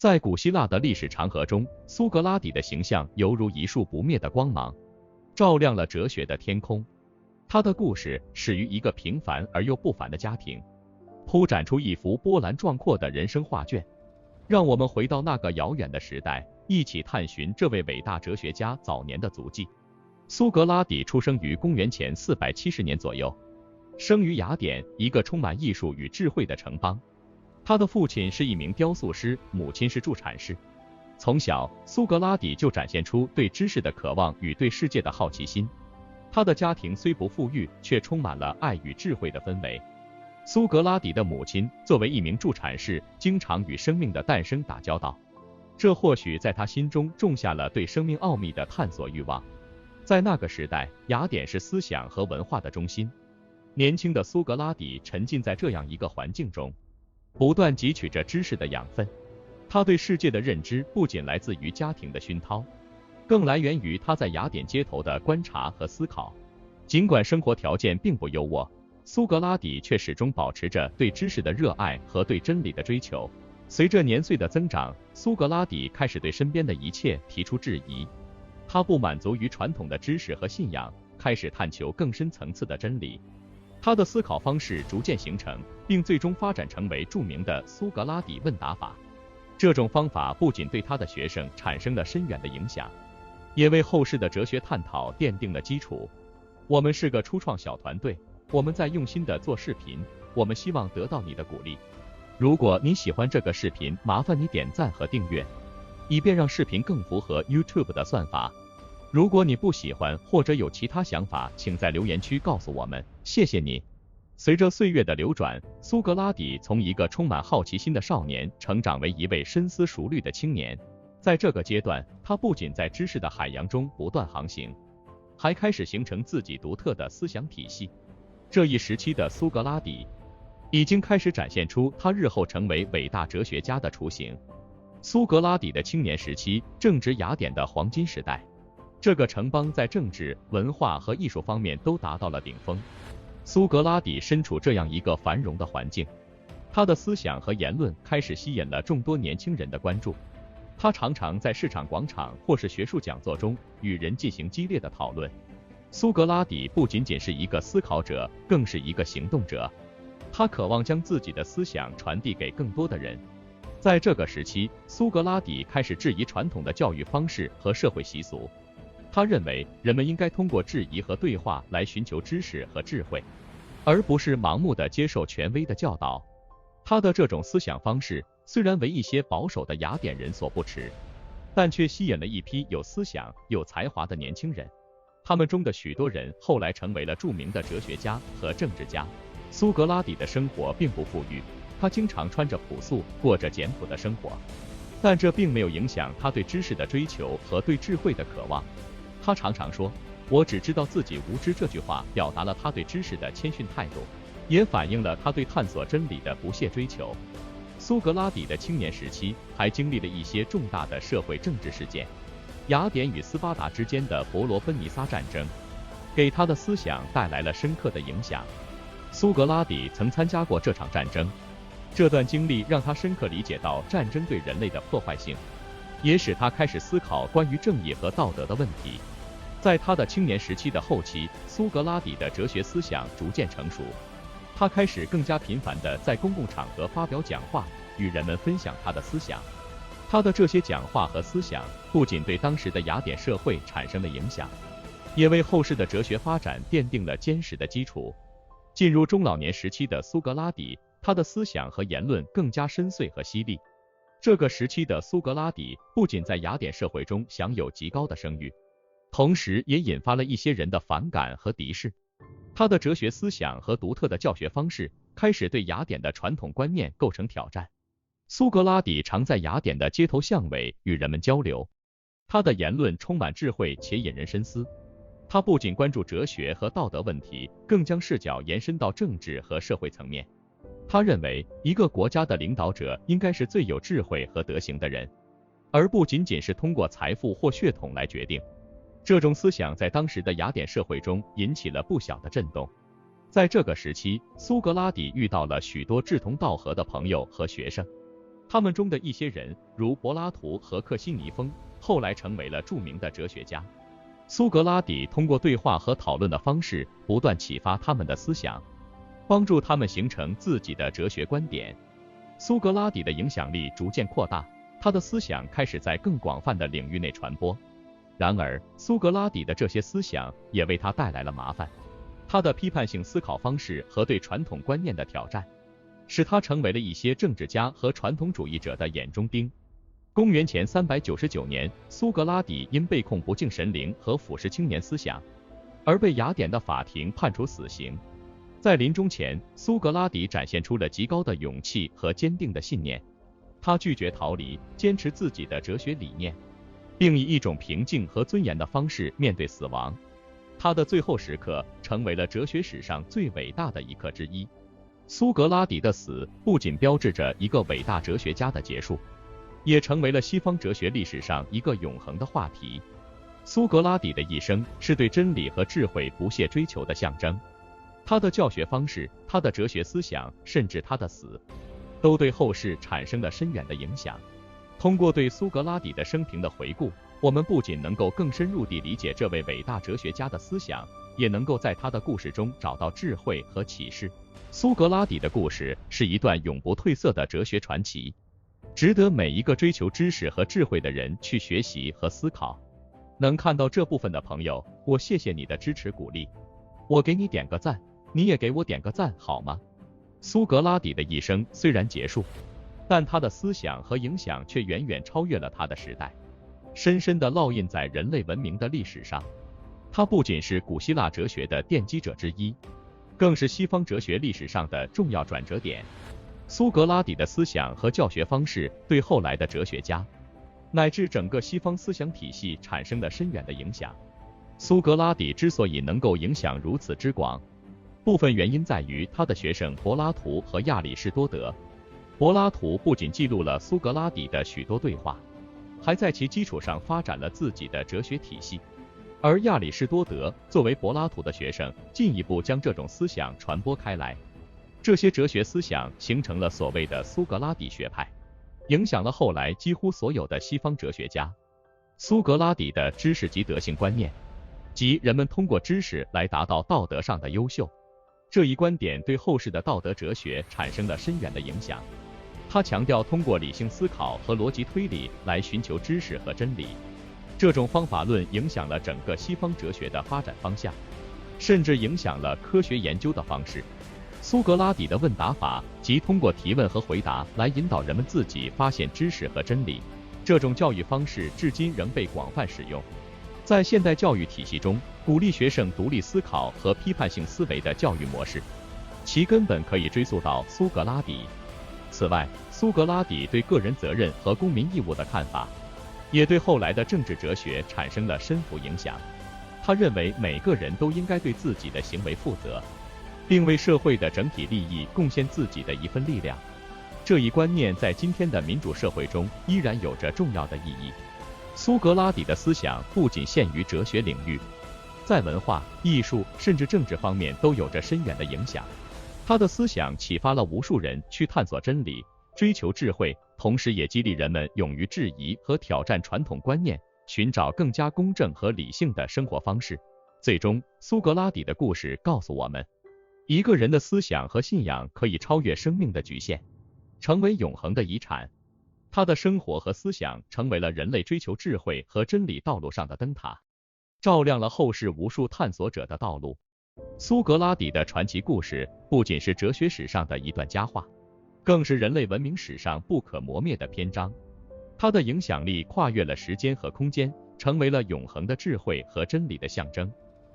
在古希腊的历史长河中，苏格拉底的形象犹如一束不灭的光芒，照亮了哲学的天空。他的故事始于一个平凡而又不凡的家庭，铺展出一幅波澜壮阔的人生画卷。让我们回到那个遥远的时代，一起探寻这位伟大哲学家早年的足迹。苏格拉底出生于公元前470年左右，生于雅典，一个充满艺术与智慧的城邦。他的父亲是一名雕塑师，母亲是助产士。从小，苏格拉底就展现出对知识的渴望与对世界的好奇心。他的家庭虽不富裕，却充满了爱与智慧的氛围。苏格拉底的母亲作为一名助产士，经常与生命的诞生打交道，这或许在他心中种下了对生命奥秘的探索欲望。在那个时代，雅典是思想和文化的中心。年轻的苏格拉底沉浸在这样一个环境中，不断汲取着知识的养分。他对世界的认知不仅来自于家庭的熏陶，更来源于他在雅典街头的观察和思考。尽管生活条件并不优渥，苏格拉底却始终保持着对知识的热爱和对真理的追求。随着年岁的增长，苏格拉底开始对身边的一切提出质疑。他不满足于传统的知识和信仰，开始探求更深层次的真理。他的思考方式逐渐形成，并最终发展成为著名的苏格拉底问答法。这种方法不仅对他的学生产生了深远的影响，也为后世的哲学探讨奠定了基础。我们是个初创小团队，我们在用心的做视频，我们希望得到你的鼓励。如果你喜欢这个视频，麻烦你点赞和订阅，以便让视频更符合 YouTube 的算法。如果你不喜欢或者有其他想法，请在留言区告诉我们，谢谢你。随着岁月的流转，苏格拉底从一个充满好奇心的少年成长为一位深思熟虑的青年。在这个阶段，他不仅在知识的海洋中不断航行，还开始形成自己独特的思想体系。这一时期的苏格拉底已经开始展现出他日后成为伟大哲学家的雏形。苏格拉底的青年时期正值雅典的黄金时代，这个城邦在政治、文化和艺术方面都达到了顶峰。苏格拉底身处这样一个繁荣的环境，他的思想和言论开始吸引了众多年轻人的关注。他常常在市场广场或是学术讲座中与人进行激烈的讨论。苏格拉底不仅仅是一个思考者，更是一个行动者。他渴望将自己的思想传递给更多的人。在这个时期，苏格拉底开始质疑传统的教育方式和社会习俗。他认为人们应该通过质疑和对话来寻求知识和智慧，而不是盲目的接受权威的教导。他的这种思想方式虽然为一些保守的雅典人所不齿，但却吸引了一批有思想、有才华的年轻人。他们中的许多人后来成为了著名的哲学家和政治家。苏格拉底的生活并不富裕，他经常穿着朴素，过着简朴的生活，但这并没有影响他对知识的追求和对智慧的渴望。他常常说，我只知道自己无知，这句话表达了他对知识的谦逊态度，也反映了他对探索真理的不懈追求。苏格拉底的青年时期还经历了一些重大的社会政治事件。雅典与斯巴达之间的伯罗奔尼撒战争给他的思想带来了深刻的影响。苏格拉底曾参加过这场战争，这段经历让他深刻理解到战争对人类的破坏性，也使他开始思考关于正义和道德的问题。在他的青年时期的后期，苏格拉底的哲学思想逐渐成熟，他开始更加频繁地在公共场合发表讲话，与人们分享他的思想。他的这些讲话和思想不仅对当时的雅典社会产生了影响，也为后世的哲学发展奠定了坚实的基础。进入中老年时期的苏格拉底，他的思想和言论更加深邃和犀利。这个时期的苏格拉底不仅在雅典社会中享有极高的声誉，同时也引发了一些人的反感和敌视。他的哲学思想和独特的教学方式开始对雅典的传统观念构成挑战。苏格拉底常在雅典的街头巷尾与人们交流，他的言论充满智慧且引人深思。他不仅关注哲学和道德问题，更将视角延伸到政治和社会层面。他认为，一个国家的领导者应该是最有智慧和德行的人，而不仅仅是通过财富或血统来决定。这种思想在当时的雅典社会中引起了不小的震动。在这个时期，苏格拉底遇到了许多志同道合的朋友和学生，他们中的一些人，如柏拉图和克西尼风，后来成为了著名的哲学家。苏格拉底通过对话和讨论的方式，不断启发他们的思想，帮助他们形成自己的哲学观点。苏格拉底的影响力逐渐扩大，他的思想开始在更广泛的领域内传播。然而，苏格拉底的这些思想也为他带来了麻烦。他的批判性思考方式和对传统观念的挑战，使他成为了一些政治家和传统主义者的眼中钉。公元前399年，苏格拉底因被控不敬神灵和腐蚀青年思想，而被雅典的法庭判处死刑。在临终前，苏格拉底展现出了极高的勇气和坚定的信念。他拒绝逃离，坚持自己的哲学理念，并以一种平静和尊严的方式面对死亡。他的最后时刻成为了哲学史上最伟大的一刻之一。苏格拉底的死不仅标志着一个伟大哲学家的结束，也成为了西方哲学历史上一个永恒的话题。苏格拉底的一生是对真理和智慧不懈追求的象征。他的教学方式、他的哲学思想，甚至他的死，都对后世产生了深远的影响。通过对苏格拉底的生平的回顾，我们不仅能够更深入地理解这位伟大哲学家的思想，也能够在他的故事中找到智慧和启示。苏格拉底的故事是一段永不褪色的哲学传奇，值得每一个追求知识和智慧的人去学习和思考。能看到这部分的朋友，我谢谢你的支持鼓励，我给你点个赞，你也给我点个赞好吗？苏格拉底的一生虽然结束，但他的思想和影响却远远超越了他的时代，深深地烙印在人类文明的历史上。他不仅是古希腊哲学的奠基者之一，更是西方哲学历史上的重要转折点。苏格拉底的思想和教学方式对后来的哲学家乃至整个西方思想体系产生了深远的影响。苏格拉底之所以能够影响如此之广，部分原因在于他的学生柏拉图和亚里士多德。柏拉图不仅记录了苏格拉底的许多对话，还在其基础上发展了自己的哲学体系。而亚里士多德作为柏拉图的学生，进一步将这种思想传播开来。这些哲学思想形成了所谓的苏格拉底学派，影响了后来几乎所有的西方哲学家。苏格拉底的知识及德性观念，即人们通过知识来达到道德上的优秀，这一观点对后世的道德哲学产生了深远的影响。他强调通过理性思考和逻辑推理来寻求知识和真理，这种方法论影响了整个西方哲学的发展方向，甚至影响了科学研究的方式。苏格拉底的问答法，即通过提问和回答来引导人们自己发现知识和真理，这种教育方式至今仍被广泛使用。在现代教育体系中，鼓励学生独立思考和批判性思维的教育模式，其根本可以追溯到苏格拉底。此外，苏格拉底对个人责任和公民义务的看法，也对后来的政治哲学产生了深远影响。他认为每个人都应该对自己的行为负责，并为社会的整体利益贡献自己的一份力量。这一观念在今天的民主社会中依然有着重要的意义。苏格拉底的思想不仅限于哲学领域，在文化、艺术甚至政治方面都有着深远的影响。他的思想启发了无数人去探索真理，追求智慧，同时也激励人们勇于质疑和挑战传统观念，寻找更加公正和理性的生活方式。最终，苏格拉底的故事告诉我们，一个人的思想和信仰可以超越生命的局限，成为永恒的遗产。他的生活和思想成为了人类追求智慧和真理道路上的灯塔，照亮了后世无数探索者的道路。苏格拉底的传奇故事不仅是哲学史上的一段佳话，更是人类文明史上不可磨灭的篇章。他的影响力跨越了时间和空间，成为了永恒的智慧和真理的象征。